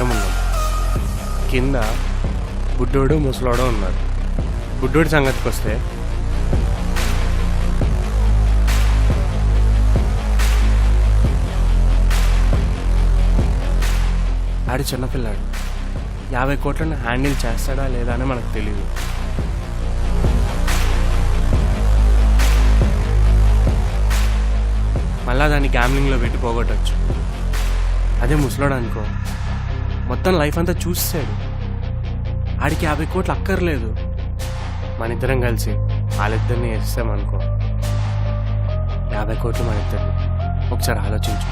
ఇద్దరం ఉన్నాం. కింద బుడ్డోడు ముసలోడో ఉన్నారు. బుడ్డోడి సంగతికి వస్తే ఆడు చిన్నపిల్లాడు. 50 కోట్లను హ్యాండిల్ చేస్తాడా లేదా అని మనకు తెలియదు. మళ్ళా దాన్ని గ్యామ్లింగ్లో పెట్టి పోగొట్టచ్చు. అదే ముసలోడు అనుకో, మొత్తం లైఫ్ అంతా చూసాడు. ఆడికి 50 కోట్లు అక్కర్లేదు. మన ఇద్దరం కలిసి వాళ్ళిద్దరిని వేస్తామనుకో, 50 కోట్లు మన ఇద్దరిని. ఒకసారి ఆలోచించు.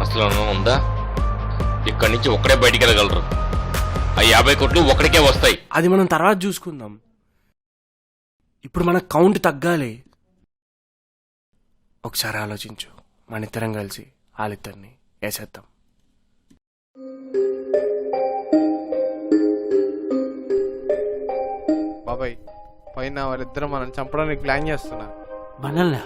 అసలు ఉందా? ఇక్కడి నుంచి ఒక్కడే బయటికి వెళ్ళగలరు. ఆ 50 కోట్లు ఒక్కడికే వస్తాయి. అది మనం తర్వాత చూసుకుందాం. ఇప్పుడు మన కౌంట్ తగ్గాలి. ఒకసారి ఆలోచించు. మన ఇద్దరం కలిసి వాళ్ళిద్దరిని వేసేద్దాం. బాబాయ్, పైన వాళ్ళిద్దరు మనం చంపడానికి ప్లాన్ చేస్తున్నా. మనల్ని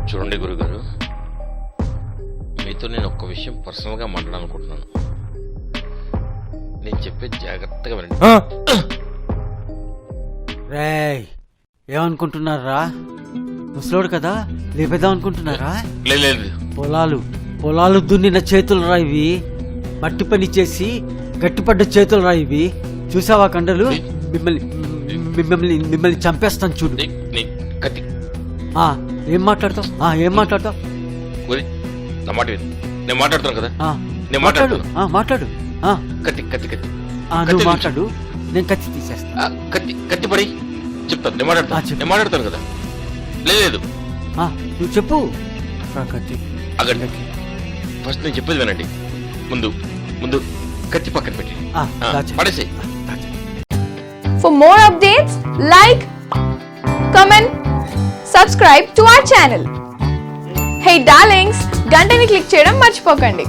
చూడండి గురుగారు, మీతో నేను ఒక్క విషయం పర్సనల్గా మాట్లాడాలనుకుంటున్నాను. నేను చెప్పేది జాగ్రత్తగా వినండి. రేయ్, ఏమనుకుంటున్నారా? ముసలోడు కదా, లేపేద్దాం అనుకుంటున్నారా? లేదు, పొలాలు దున్నిన చేతులు రా ఇవి. మట్టి పని చేసి గట్టిపడ్డ చేతులు రా ఇవి. చూసావా కండలు? మిమ్మల్ని చంపేస్తాను చూడు. కత్తి. ఏం మాట్లాడతావు? నా మాట విను. నేను మాట్లాడుతాను కదా. నేను మాట్లాడు. కత్తి కత్తి కత్తి నువ్వు మాట్లాడు, నేను కత్తి తీసేస్తా. కత్తి పడి చెప్తాను. నేను మాట్లాడతాను కదా. లేదు, నువ్వు చెప్పు. కత్తి అగండి. ఫస్ట్ నేను చెప్పేది వినండి. ముందు కత్తి పక్కన పెట్టి పడేసి. For more updates, like, comment, subscribe to our channel. Hey darlings, గంటని click చేయడం మర్చిపోకండి.